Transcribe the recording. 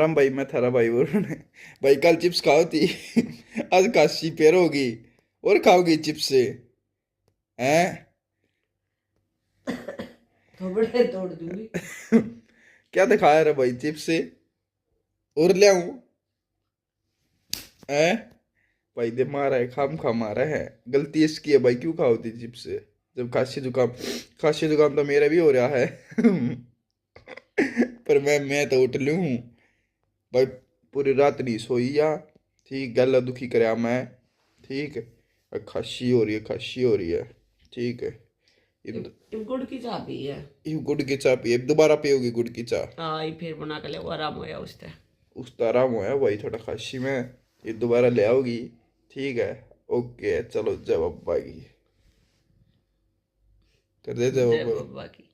राम भाई, मैं थारा भाई बोल रहा हूँ। भाई कल चिप्स खाओ थी। आज काशी पेर होगी और खाओगी चिप्स से? हैं? थोबड़े तोड़ दूंगी। क्या दिखाया रे भाई चिप्स से? और ले आऊं? हैं? भाई दे मारा है, खाम खा मारा है। गलती इसकी है भाई, क्यों खाओ थी चिप्स से? जब खांसी जुकाम तो मेरा भी हो रहा है। पर मैं तो उठ लूं भाई। पूरी रात नहीं सोई या? ठीक, गला दुखी कराया मैं। ठीक है। खांसी हो रही है, खांसी हो रही है। ठीक है। इन गुड़ की चाह पी है। ये गुड़ की चाय पिए, दोबारा पियोगी गुड़ की चाय? आई फिर बना के ले, वो आराम होया उससे। उस तो आराम हुआ भाई थोड़ा खांसी में। ये दोबारा ले आओगी? ठीक है। ओके चलो, जय बाबा की। कर दे जय जय बाबा। बाबा की।